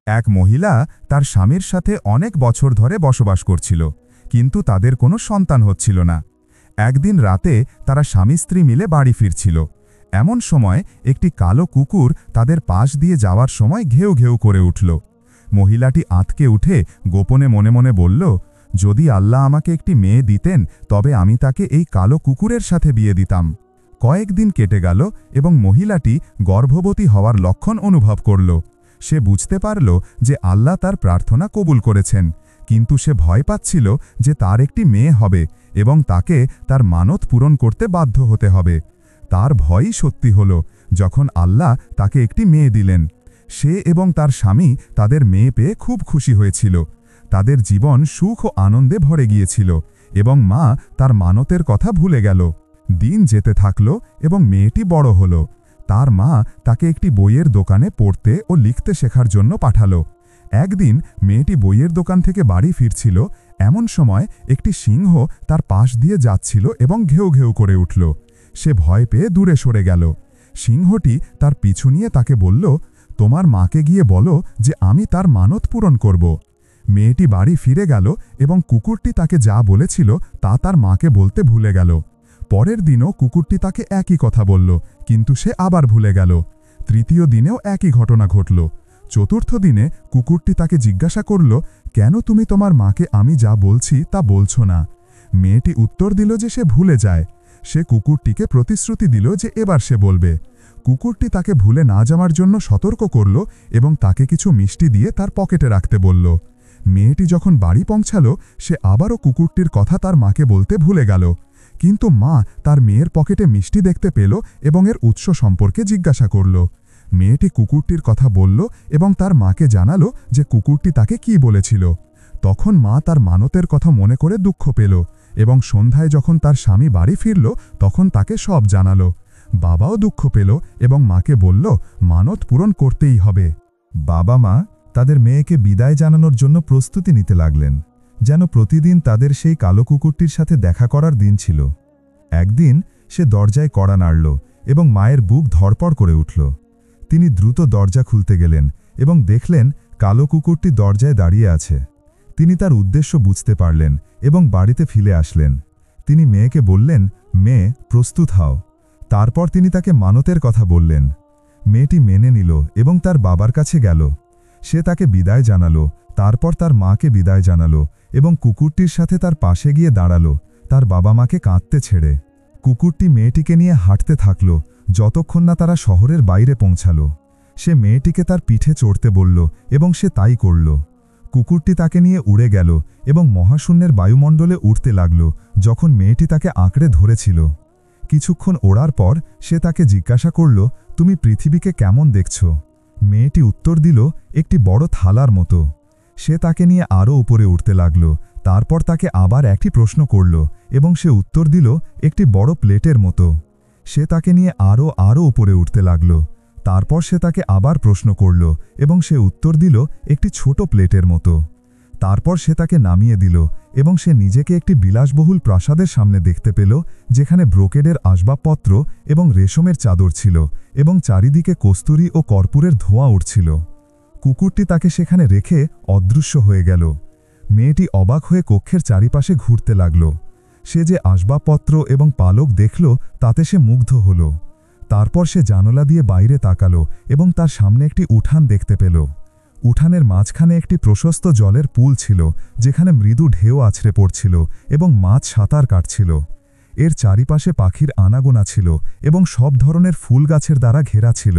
এক মহিলা তার স্বামীর সাথে অনেক বছর ধরে বসবাস করছিল, কিন্তু তাদের কোনো সন্তান হচ্ছিল না। একদিন রাতে তারা স্বামী স্ত্রী মিলে বাড়ি ফিরছিল। এমন সময় একটি কালো কুকুর তাদের পাশ দিয়ে যাওয়ার সময় ঘেউ ঘেউ করে উঠল। মহিলাটি আঁতকে উঠে গোপনে মনে মনে বলল, যদি আল্লাহ আমাকে একটি মেয়ে দিতেন তবে আমি তাকে এই কালো কুকুরের সাথে বিয়ে দিতাম। কয়েকদিন কেটে গেল এবং মহিলাটি গর্ভবতী হওয়ার লক্ষণ অনুভব করল। সে বুঝতে পারল যে আল্লাহ তার প্রার্থনা কবুল করেছেন, কিন্তু সে ভয় পাচ্ছিল যে তার একটি মেয়ে হবে এবং তাকে তার মানত পূরণ করতে বাধ্য হতে হবে। তার ভয়ই সত্যি হল যখন আল্লাহ তাকে একটি মেয়ে দিলেন। সে এবং তার স্বামী তাদের মেয়ে পেয়ে খুব খুশি হয়েছিল। তাদের জীবন সুখ ও আনন্দে ভরে গিয়েছিল এবং মা তার মানতের কথা ভুলে গেল। দিন যেতে থাকল এবং মেয়েটি বড় হল। তার মা তাকে একটি বইয়ের দোকানে পড়তে ও লিখতে শেখার জন্য পাঠালো। একদিন মেয়েটি বইয়ের দোকান থেকে বাড়ি ফিরছিল। এমন সময় একটি সিংহ তার পাশ দিয়ে যাচ্ছিল এবং ঘেউ ঘেউ করে উঠল। সে ভয় পেয়ে দূরে সরে গেল। সিংহটি তার পিছু নিয়ে তাকে বলল, তোমার মাকে গিয়ে বলো যে আমি তার মানত পূরণ করব। মেয়েটি বাড়ি ফিরে গেল এবং কুকুরটি তাকে যা বলেছিল তা তার মাকে বলতে ভুলে গেল। পরের দিনও কুকুরটি তাকে একই কথা বলল, কিন্তু সে আবার ভুলে গেল। তৃতীয় দিনেও একই ঘটনা ঘটল। চতুর্থ দিনে কুকুরটি তাকে জিজ্ঞাসা করল, কেন তুমি তোমার মাকে আমি যা বলছি তা বলছো না? মেয়েটি উত্তর দিল যে সে ভুলে যায়। সে কুকুরটিকে প্রতিশ্রুতি দিল যে এবার সে বলবে। কুকুরটি তাকে ভুলে না যাওয়ার জন্য সতর্ক করল এবং তাকে কিছু মিষ্টি দিয়ে তার পকেটে রাখতে বলল। মেয়েটি যখন বাড়ি পৌঁছাল, সে আবারও কুকুরটির কথা তার মাকে বলতে ভুলে গেল। কিন্তু মা তার মেয়ের পকেটে মিষ্টি দেখতে পেল এবং এর উৎস সম্পর্কে জিজ্ঞাসা করল। মেয়েটি কুকুরটির কথা বলল এবং তার মাকে জানালো যে কুকুরটি তাকে কি বলেছিল। তখন মা তার মানতের কথা মনে করে দুঃখ পেল এবং সন্ধ্যায় যখন তার স্বামী বাড়ি ফিরল তখন তাকে সব জানালো। বাবাও দুঃখ পেল এবং মাকে বলল, মানত পূরণ করতেই হবে। বাবা মা তাদের মেয়েকে বিদায় জানানোর জন্য প্রস্তুতি নিতে লাগলেন, যেন প্রতিদিন তাদের সেই কালো কুকুরটির সাথে দেখা করার দিন ছিল। একদিন সে দরজায় কড়া নাড়ল এবং মায়ের বুক ধড়পড় করে উঠল। তিনি দ্রুত দরজা খুলতে গেলেন এবং দেখলেন কালো কুকুরটি দরজায় দাঁড়িয়ে আছে। তিনি তার উদ্দেশ্য বুঝতে পারলেন এবং বাড়িতে ফিরে আসলেন। তিনি মেয়েকে বললেন, মেয়ে, প্রস্তুত হও। তারপর তিনি তাকে মানতের কথা বললেন। মেয়েটি মেনে নিল এবং তার বাবার কাছে গেল। সে তাকে বিদায় জানালো, তারপর তার মাকে বিদায় জানালো এবং কুকুরটির সাথে তার পাশে গিয়ে দাঁড়ালো, তার বাবা মাকে কাঁদতে ছেড়ে। কুকুরটি মেয়েটিকে নিয়ে হাঁটতে থাকল যতক্ষণ না তারা শহরের বাইরে পৌঁছাল। সে মেয়েটিকে তার পিঠে চড়তে বলল এবং সে তাই করল। কুকুরটি তাকে নিয়ে উড়ে গেল এবং মহাশূন্যের বায়ুমণ্ডলে উঠতে লাগল যখন মেয়েটি তাকে আঁকড়ে ধরেছিল। কিছুক্ষণ ওড়ার পর সে তাকে জিজ্ঞাসা করল, তুমি পৃথিবীকে কেমন দেখছ? মেয়েটি উত্তর দিল, একটি বড় থালার মতো। সে তাকে নিয়ে আরও উপরে উঠতে লাগল। তারপর তাকে আবার একটি প্রশ্ন করল এবং সে উত্তর দিল, একটি বড় প্লেটের মতো। সে তাকে নিয়ে আরও উপরে উঠতে লাগল। তারপর সে তাকে আবার প্রশ্ন করল এবং সে উত্তর দিল, একটি ছোট প্লেটের মতো। তারপর সে তাকে নামিয়ে দিল এবং সে নিজেকে একটি বিলাসবহুল প্রাসাদের সামনে দেখতে পেল, যেখানে ব্রোকেডের আসবাবপত্র এবং রেশমের চাদর ছিল এবং চারিদিকে কস্তুরী ও কর্পূরের ধোঁয়া উঠছিল। কুকুরটি তাকে সেখানে রেখে অদৃশ্য হয়ে গেল। মেয়েটি অবাক হয়ে কক্ষের চারিপাশে ঘুরতে লাগল। সে যে আসবাবপত্র এবং পালক দেখল তাতে সে মুগ্ধ হল। তারপর সে জানলা দিয়ে বাইরে তাকালো এবং তার সামনে একটি উঠান দেখতে পেল। উঠানের মাঝখানে একটি প্রশস্ত জলের পুল ছিল, যেখানে মৃদু ঢেউ আছড়ে পড়ছিল এবং মাছ সাঁতার কাটছিল। এর চারিপাশে পাখির আনাগোনা ছিল এবং সব ধরনের ফুল গাছের দ্বারা ঘেরা ছিল।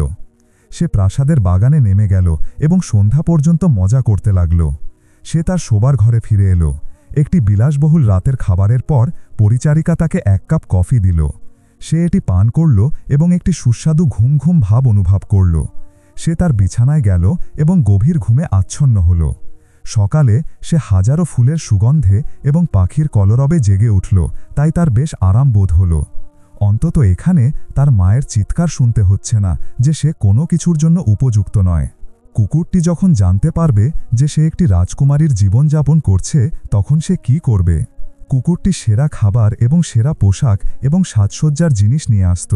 সে প্রাসাদের বাগানে নেমে গেল এবং সন্ধ্যা পর্যন্ত মজা করতে লাগল। সে তার শোবার ঘরে ফিরে এলো। একটি বিলাসবহুল রাতের খাবারের পর পরিচারিকা তাকে 1 কাপ কফি দিল। সে এটি পান করল এবং একটি সুস্বাদু ঘুম ঘুম ভাব অনুভব করল। সে তার বিছানায় গেল এবং গভীর ঘুমে আচ্ছন্ন হল। সকালে সে হাজারো ফুলের সুগন্ধে এবং পাখির কলরবে জেগে উঠল, তাই তার বেশ আরাম বোধ হল। অন্তত এখানে তার মায়ের চিৎকার শুনতে হচ্ছে না যে সে কোনো কিছুর জন্য উপযুক্ত নয়। কুকুরটি যখন জানতে পারবে যে সে একটি রাজকুমারীর জীবনযাপন করছে, তখন সে কি করবে? কুকুরটি সেরা খাবার এবং সেরা পোশাক এবং সাজসজ্জার জিনিস নিয়ে আসত।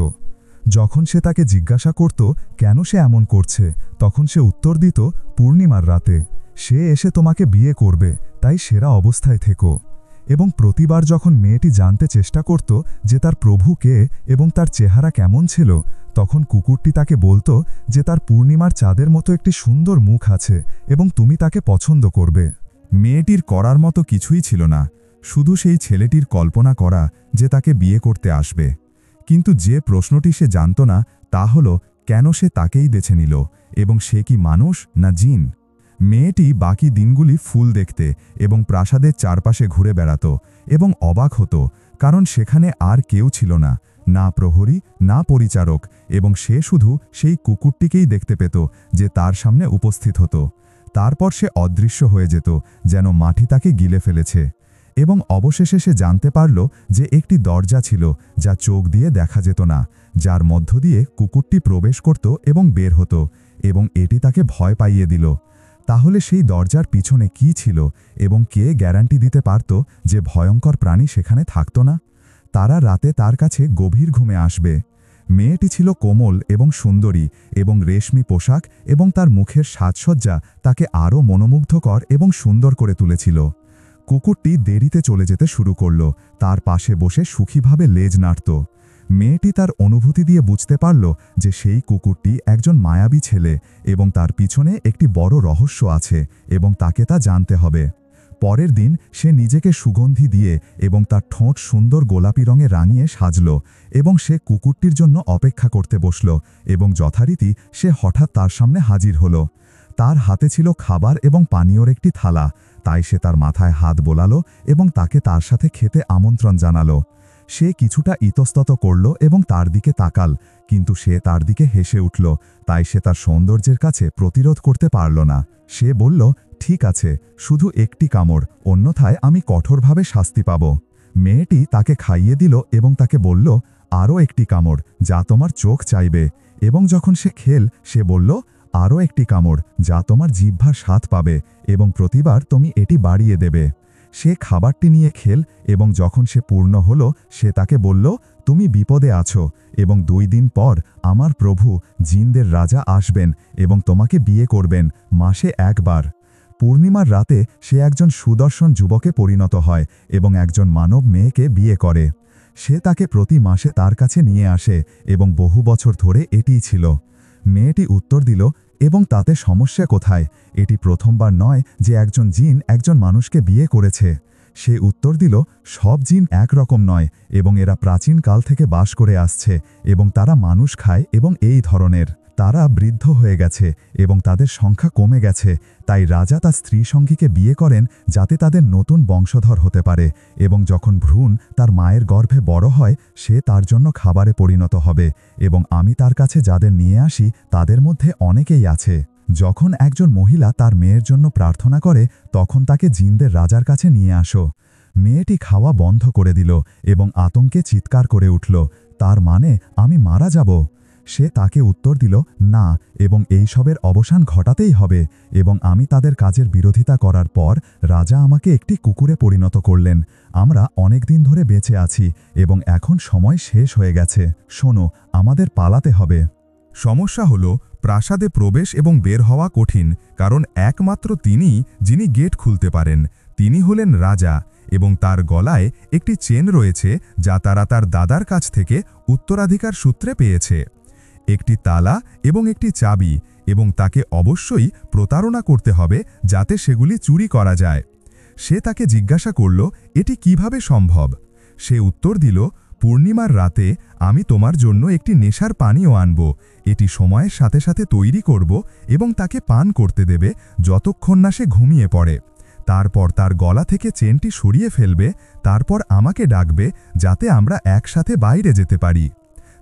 যখন সে তাকে জিজ্ঞাসা করত কেন সে এমন করছে, তখন সে উত্তর দিত, পূর্ণিমার রাতে সে এসে তোমাকে বিয়ে করবে, তাই সেরা অবস্থায় থেকো। এবং প্রতিবার যখন মেয়েটি জানতে চেষ্টা করত যে তার প্রভু কে এবং তার চেহারা কেমন ছিল, তখন কুকুরটি তাকে বলতো যে তার পূর্ণিমার চাঁদের মতো একটি সুন্দর মুখ আছে এবং তুমি তাকে পছন্দ করবে। মেয়েটির করার মতো কিছুই ছিল না, শুধু সেই ছেলেটির কল্পনা করা যে তাকে বিয়ে করতে আসবে। কিন্তু যে প্রশ্নটি সে জানত না তা হল কেন সে তাকেই বেছে নিল, এবং সে কি মানুষ না জিন। মেয়েটি বাকি দিনগুলি ফুল দেখতে এবং প্রাসাদের চারপাশে ঘুরে বেড়াত এবং অবাক হতো, কারণ সেখানে আর কেউ ছিল না, না প্রহরী না পরিচারক, এবং সে শুধু সেই কুকুরটিকেই দেখতে পেত যে তার সামনে উপস্থিত হতো। তারপর সে অদৃশ্য হয়ে যেত, যেন মাটি তাকে গিলে ফেলেছে। এবং অবশেষে সে জানতে পারল যে একটি দরজা ছিল যা চোখ দিয়ে দেখা যেত না, যার মধ্য দিয়ে কুকুরটি প্রবেশ করত এবং বের হতো, এবং এটি তাকে ভয় পাইয়ে দিল। তাহলে সেই দরজার পিছনে কি ছিল এবং কে গ্যারান্টি দিতে পারত যে ভয়ঙ্কর প্রাণী সেখানে থাকত না? তারা রাতে তার কাছে গভীর ঘুমে আসবে। মেয়েটি ছিল কোমল এবং সুন্দরী, এবং রেশমি পোশাক এবং তার মুখের সাজসজ্জা তাকে আরও মনোমুগ্ধকর এবং সুন্দর করে তুলেছিল। কুকুরটি দেরিতে চলে যেতে শুরু করল, তার পাশে বসে সুখীভাবে লেজ নাড়ত। মেয়েটি তার অনুভূতি দিয়ে বুঝতে পারল যে সেই কুকুরটি একজন মায়াবী ছেলে এবং তার পিছনে একটি বড় রহস্য আছে এবং তাকে তা জানতে হবে। পরের দিন সে নিজেকে সুগন্ধি দিয়ে এবং তার ঠোঁট সুন্দর গোলাপি রঙে রাঙিয়ে সাজল, এবং সে কুকুরটির জন্য অপেক্ষা করতে বসল, এবং যথারীতি সে হঠাৎ তার সামনে হাজির হল। তার হাতে ছিল খাবার এবং পানীয়র একটি থালা, তাই সে তার মাথায় হাত বোলালো এবং তাকে তার সাথে খেতে আমন্ত্রণ জানালো। সে কিছুটা ইতস্তত করল এবং তার দিকে তাকাল, কিন্তু সে তার দিকে হেসে উঠল, তাই সে তার সৌন্দর্যের কাছে প্রতিরোধ করতে পারল না। সে বলল, ঠিক আছে, শুধু একটি কামড়, অন্যথায় আমি কঠোরভাবে শাস্তি পাব। মেয়েটি তাকে খাইয়ে দিল এবং তাকে বলল, আরও একটি কামড়, যা তোমার চোখ চাইবে। এবং যখন সে খেল, সে বলল, আরও একটি কামড়, যা তোমার জিহ্বার স্বাদ পাবে, এবং প্রতিবার তুমি এটি বাড়িয়ে দেবে। সে খাবারটি নিয়ে খেল, এবং যখন সে পূর্ণ হল, সে তাকে বলল, তুমি বিপদে আছো, এবং 2 দিন পর আমার প্রভু জিনদের রাজা আসবেন এবং তোমাকে বিয়ে করবেন, মাসে একবার। পূর্ণিমার রাতে সে একজন সুদর্শন যুবকে পরিণত হয় এবং একজন মানব মেয়েকে বিয়ে করে। সে তাকে প্রতি মাসে তার কাছে নিয়ে আসে, এবং বহু বছর ধরে এটিই ছিল। মেয়েটি উত্তর দিল, এবং তাতে সমস্যা কোথায়? এটি প্রথমবার নয় যে একজন জিন একজন মানুষকে বিয়ে করেছে। সে উত্তর দিল, সব জিন একরকম নয়, এবং এরা প্রাচীন কাল থেকে বাস করে আসছে, এবং তারা মানুষ খায় এবং এই ধরনের। তারা বৃদ্ধ হয়ে গেছে এবং তাদের সংখ্যা কমে গেছে, তাই রাজা তার স্ত্রী সঙ্গীকে বিয়ে করেন যাতে তাদের নতুন বংশধর হতে পারে, এবং যখন ভ্রূণ তার মায়ের গর্ভে বড় হয়, সে তার জন্য খাবারে পরিণত হবে, এবং আমি তার কাছে যাদের নিয়ে আসি তাদের মধ্যে অনেকেই আছে। যখন একজন মহিলা তার মেয়ের জন্য প্রার্থনা করে, তখন তাকে জিনদের রাজার কাছে নিয়ে আসো। মেয়েটি খাওয়া বন্ধ করে দিল এবং আতঙ্কে চিৎকার করে উঠল, তার মানে আমি মারা যাব। সে তাকে উত্তর দিল, না, এবং এই সবের অবসান ঘটাতেই হবে, এবং আমি তাদের কাজের বিরোধিতা করার পর রাজা আমাকে একটি কুকুরে পরিণত করলেন। আমরা অনেক দিন ধরে বেঁচে আছি এবং এখন সময় শেষ হয়ে গেছে। শোনো, আমাদের পালাতে হবে। সমস্যা হল, প্রাসাদে প্রবেশ এবং বের হওয়া কঠিন, কারণ একমাত্র তিনিই যিনি গেট খুলতে পারেন। তিনি হলেন রাজা, এবং তার গলায় একটি চেন রয়েছে যা তারা তার দাদার কাছ থেকে উত্তরাধিকার সূত্রে পেয়েছে। একটি তালা এবং একটি চাবি, এবং তাকে অবশ্যই প্রতারণা করতে হবে যাতে সেগুলি চুরি করা যায়। সে তাকে জিজ্ঞাসা করল, এটি কিভাবে সম্ভব? সে উত্তর দিল, পূর্ণিমার রাতে আমি তোমার জন্য একটি নেশার পানীয় আনব। এটি সময়ের সাথে সাথে তৈরি করব এবং তাকে পান করতে দেবে যতক্ষণ না সে ঘুমিয়ে পড়ে। তারপর তার গলা থেকে চেনটি সরিয়ে ফেলবে, তারপর আমাকে ডাকবে যাতে আমরা একসাথে বাইরে যেতে পারি।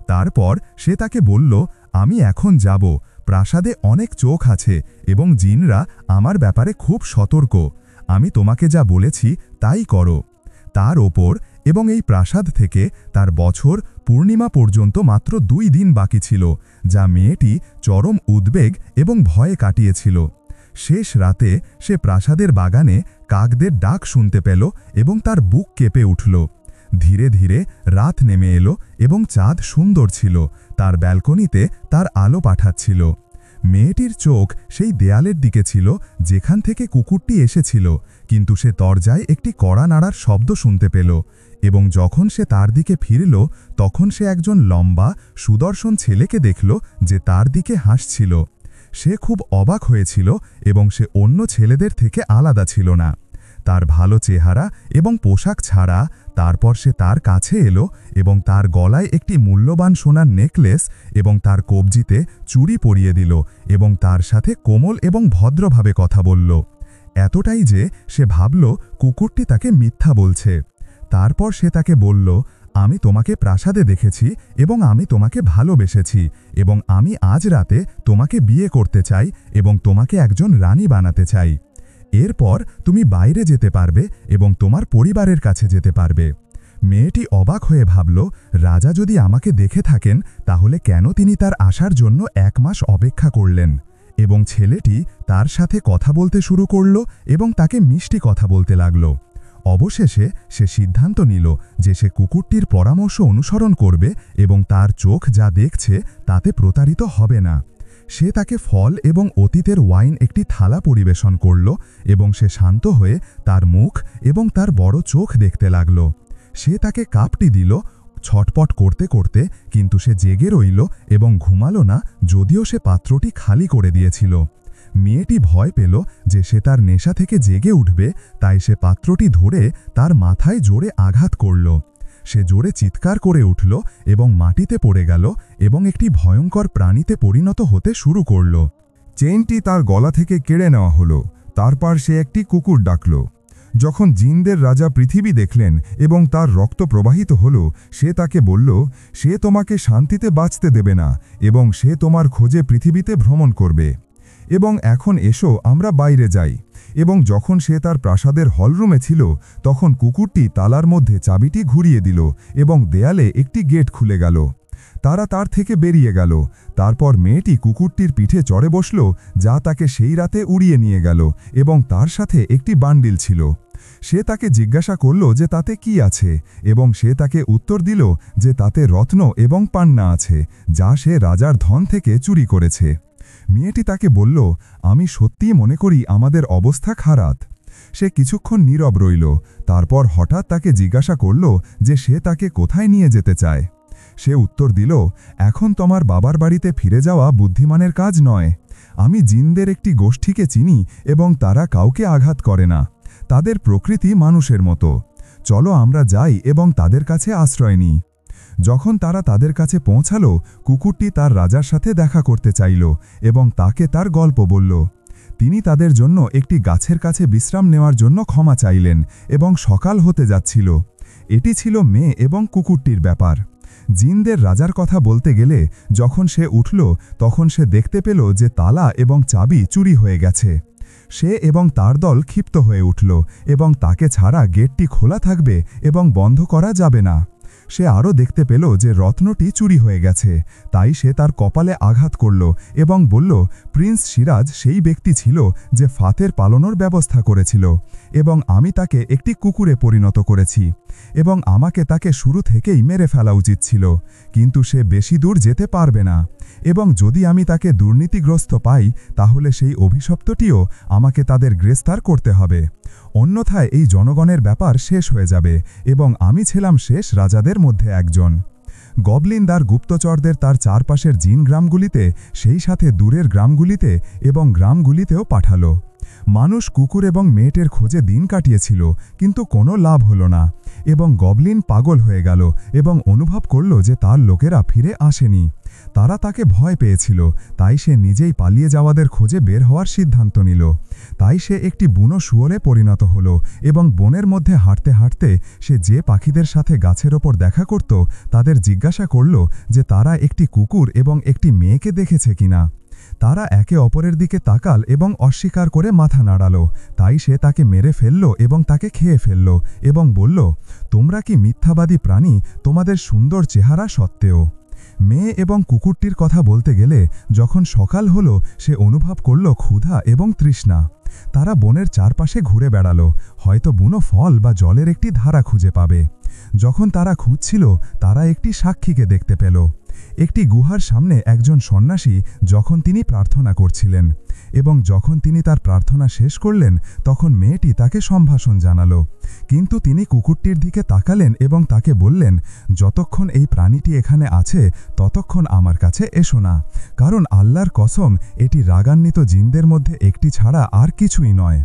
তারপর সে তাকে বলল, আমি এখন যাব, প্রাসাদে অনেক চোখ আছে এবং জিনরা আমার ব্যাপারে খুব সতর্ক। আমি তোমাকে যা বলেছি তাই করো। তার ওপর এবং এই প্রাসাদ থেকে তার বছর পূর্ণিমা পর্যন্ত মাত্র 2 দিন বাকি ছিল, যা মেয়েটি চরম উদ্বেগ এবং ভয়ে কাটিয়েছিল। শেষ রাতে সে প্রাসাদের বাগানে কাকদের ডাক শুনতে পেল এবং তার বুক কেঁপে উঠল। ধীরে ধীরে রাত নেমে এলো এবং চাঁদ সুন্দর ছিল, তার ব্যালকনিতে তার আলো পাঠাচ্ছিল। মেয়েটির চোখ সেই দেয়ালের দিকে ছিল যেখান থেকে কুকুরটি এসেছিল, কিন্তু সে দরজায় একটি কড়া নাড়ার শব্দ শুনতে পেল, এবং যখন সে তার দিকে ফিরল তখন সে একজন লম্বা সুদর্শন ছেলেকে দেখল যে তার দিকে হাসছিল। সে খুব অবাক হয়েছিল এবং সে অন্য ছেলেদের থেকে আলাদা ছিল না। তার ভালো চেহারা এবং পোশাক ছাড়া তারপর সে তার কাছে এলো এবং তার গলায় একটি মূল্যবান সোনার নেকলেস এবং তার কবজিতে চুড়ি পরিয়ে দিল এবং তার সাথে কোমল এবং ভদ্রভাবে কথা বলল। এতটাই যে সে ভাবল কুকুরটি তাকে মিথ্যা বলছে। তারপর সে তাকে বলল, আমি তোমাকে প্রাসাদে দেখেছি এবং আমি তোমাকে ভালোবেসেছি এবং আমি আজ রাতে তোমাকে বিয়ে করতে চাই এবং তোমাকে একজন রানী বানাতে চাই। এরপর তুমি বাইরে যেতে পারবে এবং তোমার পরিবারের কাছে যেতে পারবে। মেয়েটি অবাক হয়ে ভাবল, রাজা যদি আমাকে দেখে থাকেন তাহলে কেন তিনি তার আসার জন্য 1 মাস অপেক্ষা করলেন। এবং ছেলেটি তার সাথে কথা বলতে শুরু করল এবং তাকে মিষ্টি কথা বলতে লাগল। অবশেষে সে সিদ্ধান্ত নিল যে সে কুকুরটির পরামর্শ অনুসরণ করবে এবং তার চোখ যা দেখছে তাতে প্রতারিত হবে না। সে তাকে ফল এবং অতীতের ওয়াইন একটি থালা পরিবেশন করল এবং সে শান্ত হয়ে তার মুখ এবং তার বড় চোখ দেখতে লাগল। সে তাকে কাপটি দিল ছটপট করতে করতে, কিন্তু সে জেগে রইল এবং ঘুমালো না, যদিও সে পাত্রটি খালি করে দিয়েছিল। মেয়েটি ভয় পেল যে সে তার নেশা থেকে জেগে উঠবে, তাই সে পাত্রটি ধরে তার মাথায় জোরে আঘাত করল। সে জোরে চিৎকার করে উঠল এবং মাটিতে পড়ে গেল এবং একটি ভয়ঙ্কর প্রাণীতে পরিণত হতে শুরু করল। চেইনটি তার গলা থেকে কেড়ে নেওয়া হলো। তারপর সে একটি কুকুর ডাকল। যখন জিনদের রাজা পৃথিবী দেখলেন এবং তার রক্ত প্রবাহিত হল, সে তাকে বলল, সে তোমাকে শান্তিতে বাঁচতে দেবে না এবং সে তোমার খোঁজে পৃথিবীতে ভ্রমণ করবে। এবং এখন এসো আমরা বাইরে যাই। এবং যখন সে তার প্রাসাদের হলরুমে ছিল তখন কুকুরটি তালার মধ্যে চাবিটি ঘুরিয়ে দিল এবং দেয়ালে একটি গেট খুলে গেল। তারা তার থেকে বেরিয়ে গেল। তারপর মেয়েটি কুকুরটির পিঠে চড়ে বসল, যা তাকে সেই রাতে উড়িয়ে নিয়ে গেল, এবং তার সাথে একটি বান্ডিল ছিল। সে তাকে জিজ্ঞাসা করল যে তাতে কি আছে, এবং সে তাকে উত্তর দিল যে তাতে রত্ন এবং পান্না আছে, যা সে রাজার ধন থেকে চুরি করেছে। মেয়েটি তাকে বলল, আমি সত্যিই মনে করি আমাদের অবস্থা খারাপ। সে কিছুক্ষণ নীরব রইল। তারপর হঠাৎ তাকে জিজ্ঞাসা করল যে সে তাকে কোথায় নিয়ে যেতে চায়। সে উত্তর দিল, এখন তোমার বাবার বাড়িতে ফিরে যাওয়া বুদ্ধিমানের কাজ নয়। আমি জিনদের একটি গোষ্ঠীকে চিনি এবং তারা কাউকে আঘাত করে না। তাদের প্রকৃতি মানুষের মতো। চলো আমরা যাই এবং তাদের কাছে আশ্রয় নিই। যখন তারা তাদের কাছে পৌঁছাল, কুকুরটি তার রাজার সাথে দেখা করতে চাইল এবং তাকে তার গল্প বলল। তিনি তাদের জন্য একটি গাছের কাছে বিশ্রাম নেওয়ার জন্য ক্ষমা চাইলেন এবং সকাল হতে যাচ্ছিল। এটি ছিল মেয়ে এবং কুকুরটির ব্যাপার। জিনদের রাজার কথা বলতে গেলে যখন সে উঠল তখন সে দেখতে পেল যে তালা এবং চাবি চুরি হয়ে গেছে। সে এবং তার দল ক্ষিপ্ত হয়ে উঠল এবং তাকে ছাড়া গেটটি খোলা থাকবে এবং বন্ধ করা যাবে না। সে আরও দেখতে পেল যে রত্নটি চুরি হয়ে গেছে, তাই সে তার কপালে আঘাত করল এবং বলল, প্রিন্স সিরাজ সেই ব্যক্তি ছিল যে ফাতের পালনের ব্যবস্থা করেছিল, এবং আমি তাকে একটি কুকুরে পরিণত করেছি, এবং আমাকে তাকে শুরু থেকেই মেরে ফেলা উচিত ছিল, কিন্তু সে বেশি দূর যেতে পারবে না, এবং যদি আমি তাকে দুর্নীতিগ্রস্ত পাই তাহলে সেই অভিশপ্তটিও আমাকে তাদের গ্রেফতার করতে হবে। অন্যথায় এই জনগণের ব্যাপার শেষ হয়ে যাবে এবং আমি ছিলাম শেষ রাজাদের মধ্যে একজন। গবলিনদার গুপ্তচরদের তার চারপাশের জিন গ্রামগুলিতে, সেই সাথে দূরের গ্রামগুলিতে এবং গ্রামগুলিতেও পাঠালো। মানুষ কুকুর এবং মেয়েটের খোঁজে দিন কাটিয়েছিল, কিন্তু কোনো লাভ হলো না, এবং গবলিন পাগল হয়ে গেল এবং অনুভব করল যে তার লোকেরা ফিরে আসেনি। তারা তাকে ভয় পেয়েছিল, তাই সে নিজেই পালিয়ে যাওয়াদের খোঁজে বের হওয়ার সিদ্ধান্ত নিল। তাই সে একটি বুনো শুয়োরে পরিণত হল এবং বনের মধ্যে হাঁটতে হাঁটতে সে যে পাখিদের সাথে গাছের ওপর দেখা করত তাদের জিজ্ঞাসা করল যে তারা একটি কুকুর এবং একটি মেয়েকে দেখেছে কিনা। তারা একে অপরের দিকে তাকাল এবং অস্বীকার করে মাথা নাড়াল। তাই সে তাকে মেরে ফেলল এবং তাকে খেয়ে ফেলল এবং বলল, তোমরা কি মিথ্যাবাদী প্রাণী তোমাদের সুন্দর চেহারা সত্ত্বেও। মেয়ে এবং কুকুরটির কথা বলতে গেলে যখন সকাল হলো সে অনুভব করল ক্ষুধা এবং তৃষ্ণা। তারা বনের চারপাশে ঘুরে বেড়ালো, হয়তো বুনো ফল বা জলের একটি ধারা খুঁজে পাবে। যখন তারা খুঁজছিল, তারা একটি সাক্ষীকে দেখতে পেল। একটি গুহার সামনে একজন সন্ন্যাসী, যখন তিনি প্রার্থনা করছিলেন, এবং যখন তিনি তার প্রার্থনা শেষ করলেন, তখন মেয়েটি তাকে সম্ভাষণ জানালো। কিন্তু তিনি কুকুরটির দিকে তাকালেন এবং তাকে বললেন, যতক্ষণ এই প্রাণীটি এখানে আছে ততক্ষণ আমার কাছে এসো না, কারণ আল্লাহর কসম এটি রাগান্বিত জিনদের মধ্যে একটি ছাড়া আর কিছুই নয়।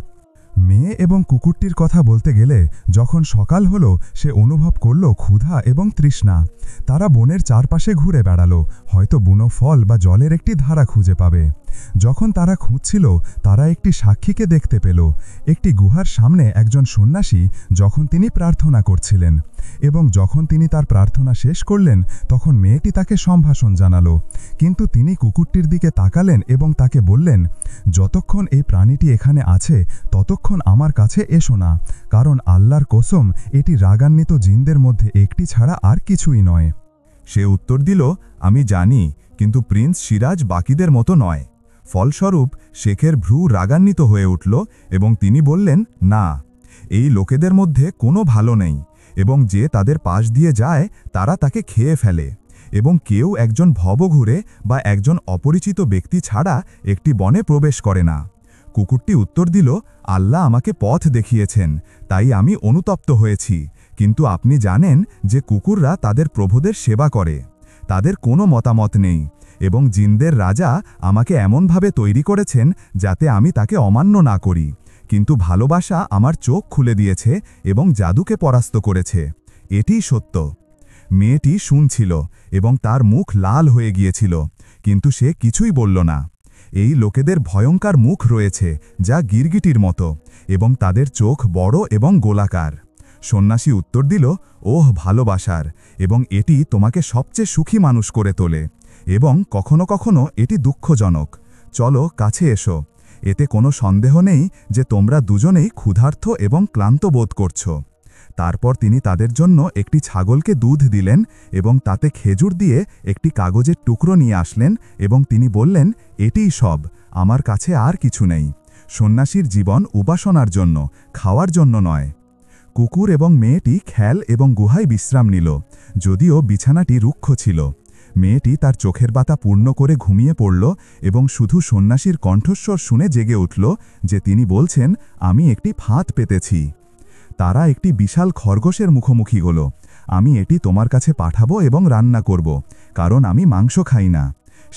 মেয়ে এবং কুকুরটির কথা বলতে গেলে যখন সকাল হলো, সে অনুভব করল ক্ষুধা এবং তৃষ্ণা। তারা বনের চারপাশে ঘুরে বেড়ালো, হয়তো বুনো ফল বা জলের একটি ধারা খুঁজে পাবে। যখন তারা খুঁজছিল, তারা একটি সাক্ষীকে দেখতে পেল। একটি গুহার সামনে একজন সন্ন্যাসী, যখন তিনি প্রার্থনা করছিলেন, এবং যখন তিনি তার প্রার্থনা শেষ করলেন, তখন মেয়েটি তাকে সম্ভাষণ জানালো। কিন্তু তিনি কুকুরটির দিকে তাকালেন এবং তাকে বললেন, যতক্ষণ এই প্রাণীটি এখানে আছে ততক্ষণ আমার কাছে এসো না, কারণ আল্লাহর কসম এটি রাগান্বিত জিনদের মধ্যে একটি ছাড়া আর কিছুই নয়। সে উত্তর দিল, আমি জানি, কিন্তু প্রিন্স সিরাজ বাকিদের মতো নয়। ফলস্বরূপ শেখের ভ্রু রাগান্বিত হয়ে উঠল এবং তিনি বললেন, না, এই লোকেদের মধ্যে কোনো ভালো নেই, এবং যে তাদের পাশ দিয়ে যায় তারা তাকে খেয়ে ফেলে, এবং কেউ একজন ভবঘুরে বা একজন অপরিচিত ব্যক্তি ছাড়া একটি বনে প্রবেশ করে না। কুকুরটি উত্তর দিল, আল্লাহ আমাকে পথ দেখিয়েছেন, তাই আমি অনুতপ্ত হয়েছি, কিন্তু আপনি জানেন যে কুকুররা তাদের প্রভুদের সেবা করে, তাদের কোনো মতামত নেই, এবং জিনদের রাজা আমাকে এমনভাবে তৈরি করেছেন যাতে আমি তাকে অমান্য না করি, কিন্তু ভালোবাসা আমার চোখ খুলে দিয়েছে এবং জাদুকে পরাস্ত করেছে। এটিই সত্য। মেয়েটি শুনছিল এবং তার মুখ লাল হয়ে গিয়েছিল, কিন্তু সে কিছুই বলল না। এই লোকেদের ভয়ঙ্কর মুখ রয়েছে যা গিরগিটির মতো, এবং তাদের চোখ বড় এবং গোলাকার। সন্ন্যাসী উত্তর দিল, ওহ ভালোবাসার, এবং এটি তোমাকে সবচেয়ে সুখী মানুষ করে তোলে, এবং কখনো কখনো এটি দুঃখজনক। চলো কাছে এসো, এতে কোনো সন্দেহ নেই যে তোমরা দুজনেই ক্ষুধার্ত এবং ক্লান্ত বোধ করছো। তারপর তিনি তাদের জন্য একটি ছাগলকে দুধ দিলেন এবং তাতে খেজুর দিয়ে একটি কাগজের টুকরো নিয়ে আসলেন, এবং তিনি বললেন, এটিই সব, আমার কাছে আর কিছু নেই। সন্ন্যাসীর জীবন উপাসনার জন্য, খাওয়ার জন্য নয়। কুকুর এবং মেয়েটি খেল এবং গুহায় বিশ্রাম নিল, যদিও বিছানাটি রুক্ষ ছিল। মেয়েটি তার চোখের বাতা পূর্ণ করে ঘুমিয়ে পড়ল এবং শুধু সন্ন্যাসীর কণ্ঠস্বর শুনে জেগে উঠল যে তিনি বলছেন, আমি একটি ফাঁদ পেতেছি। তারা একটি বিশাল খরগোশের মুখোমুখি হল। আমি এটি তোমার কাছে পাঠাবো এবং রান্না করব, কারণ আমি মাংস খাই না।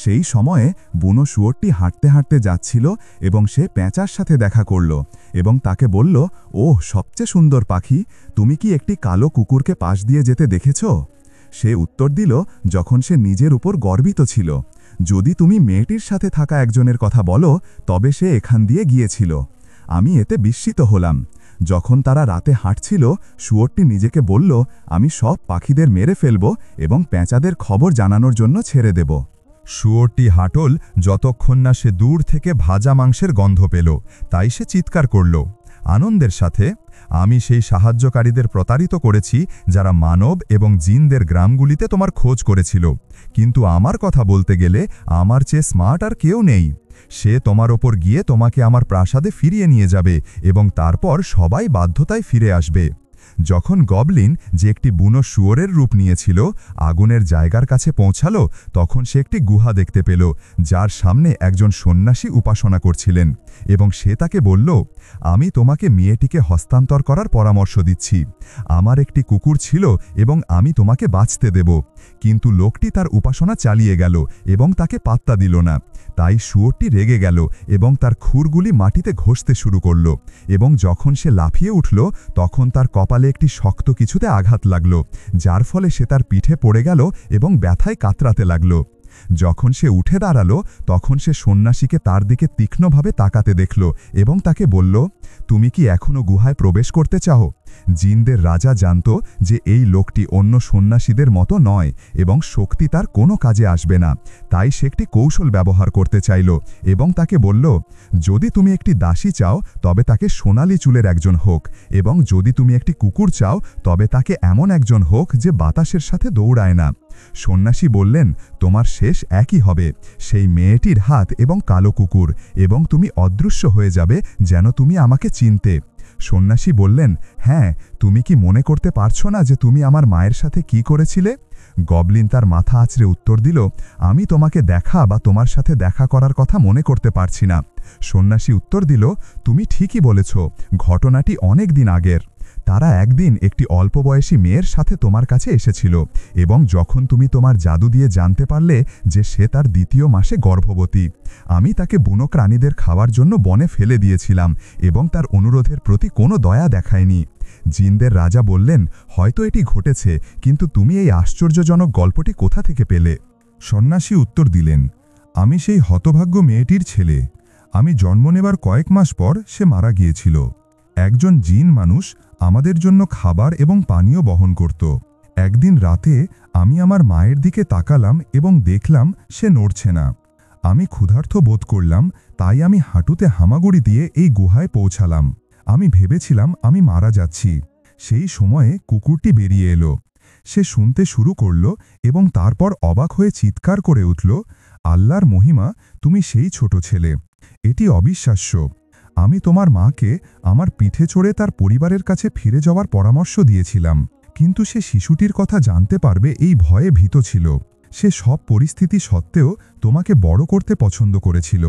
সেই সময়ে বুনো শুয়োরটি হাঁটতে হাঁটতে যাচ্ছিল এবং সে পেঁচার সাথে দেখা করল এবং তাকে বলল, ওহ সবচেয়ে সুন্দর পাখি, তুমি কি একটি কালো কুকুরকে পাশ দিয়ে যেতে দেখেছ? সে উত্তর দিল, যখন সে নিজের উপর গর্বিত ছিল, যদি তুমি মেয়েটির সাথে থাকা একজনের কথা বলো তবে সে এখান দিয়ে গিয়েছিল। আমি এতে বিস্মিত হলাম। যখন তারা রাতে হাঁটছিল, শুয়োরটি নিজেকে বলল, আমি সব পাখিদের মেরে ফেলব এবং পেঁচাদের খবর জানানোর জন্য ছেড়ে দেব। শুয়োরটি হাঁটল যতক্ষণ না সে দূর থেকে ভাজা মাংসের গন্ধ পেল, তাই সে চিৎকার করল আনন্দের সাথে, আমি সেই সাহায্যকারীদের প্রতারিত করেছি যারা মানব এবং জিনদের গ্রামগুলিতে তোমার খোঁজ করেছিল, কিন্তু আমার কথা বলতে গেলে আমার চেয়ে স্মার্ট আর কেউ নেই। সে তোমার ওপর গিয়ে তোমাকে আমার প্রাসাদে ফিরিয়ে নিয়ে যাবে এবং তারপর সবাই বাধ্যতায় ফিরে আসবে। যখন গবলিন, যে একটি বুনো শুয়োরের রূপ নিয়েছিল, আগুনের জায়গার কাছে পৌঁছালো, তখন সে একটি গুহা দেখতে পেল যার সামনে একজন সন্ন্যাসী উপাসনা করছিলেন, এবং সে তাকে বলল, আমি তোমাকে মেয়েটিকে হস্তান্তর করার পরামর্শ দিচ্ছি। আমার একটি কুকুর ছিল এবং আমি তোমাকে বাঁচতে দেব। কিন্তু লোকটি তার উপাসনা চালিয়ে গেল এবং তাকে পাত্তা দিল না। তাই শুয়োরটি রেগে গেল এবং তার খুরগুলি মাটিতে ঘষতে শুরু করল, এবং যখন সে লাফিয়ে উঠল তখন তার কপালে একটি শক্ত কিছুতে আঘাত লাগল, যার ফলে সে তার পিঠে পড়ে গেল এবং ব্যথায় কাতরাতে লাগল। যখন সে উঠে দাঁড়ালো তখন সে সন্ন্যাসীকে তার দিকে তীক্ষ্ণভাবে তাকাতে দেখল এবং তাকে বলল, তুমি কি এখনও গুহায় প্রবেশ করতে চাও? জিনদের রাজা জানত যে এই লোকটি অন্য সন্ন্যাসীদের মতো নয় এবং শক্তি তার কোনো কাজে আসবে না, তাই সে একটি কৌশল ব্যবহার করতে চাইল এবং তাকে বলল, যদি তুমি একটি দাসী চাও তবে তাকে সোনালি চুলের একজন হোক, এবং যদি তুমি একটি কুকুর চাও তবে তাকে এমন একজন হোক যে বাতাসের সাথে দৌড়ায় না। সন্ন্যাসী বললেন, তোমার শেষ একই হবে, সেই মেয়েটির হাত এবং কালো কুকুর, এবং তুমি অদৃশ্য হয়ে যাবে যেন তুমি আমাকে চিনতে। সন্ন্যাসী বললেন, হ্যাঁ, তুমি কি মনে করতে পারছো না যে তুমি আমার মায়ের সাথে কি করেছিলে? গবলিন তার মাথা আঁচড়ে উত্তর দিল, আমি তোমাকে দেখা বা তোমার সাথে দেখা করার কথা মনে করতে পারছি না। সন্ন্যাসী উত্তর দিল, তুমি ঠিকই বলেছ, ঘটনাটি অনেক দিন আগের। তারা একদিন একটি অল্প বয়সী মেয়ের সাথে তোমার কাছে এসেছিল, এবং যখন তুমি তোমার জাদু দিয়ে জানতে পারলে যে সে তার দ্বিতীয় মাসে গর্ভবতী, আমি তাকে বুনো প্রাণীদের খাওয়ার জন্য বনে ফেলে দিয়েছিলাম এবং তার অনুরোধের প্রতি কোনো দয়া দেখায়নি। জিনদের রাজা বললেন, হয়তো এটি ঘটেছে, কিন্তু তুমি এই আশ্চর্যজনক গল্পটি কোথা থেকে পেলে? সন্ন্যাসী উত্তর দিলেন, আমি সেই হতভাগ্য মেয়েটির ছেলে। আমি জন্ম নেবার কয়েক মাস পর সে মারা গিয়েছিল। একজন জিন মানুষ আমাদের জন্য খাবার এবং পানীয় বহন করত। একদিন রাতে আমি আমার মায়ের দিকে তাকালাম এবং দেখলাম সে নড়ছে না। আমি ক্ষুধার্ত বোধ করলাম, তাই আমি হাঁটুতে হামাগুড়ি দিয়ে এই গুহায় পৌঁছালাম। আমি ভেবেছিলাম আমি মারা যাচ্ছি। সেই সময়ে কুকুরটি বেরিয়ে এলো। সে শুনতে শুরু করল এবং তারপর অবাক হয়ে চিৎকার করে উঠল, আল্লাহর মহিমা, তুমি সেই ছোট ছেলে। এটি অবিশ্বাস্য। আমি তোমার মাকে আমার পিঠে চড়ে তার পরিবারের কাছে ফিরে যাওয়ার পরামর্শ দিয়েছিলাম, কিন্তু সে শিশুটির কথা জানতে পারবে এই ভয়ে ভীত ছিল। সে সব পরিস্থিতি সত্ত্বেও তোমাকে বড় করতে পছন্দ করেছিল।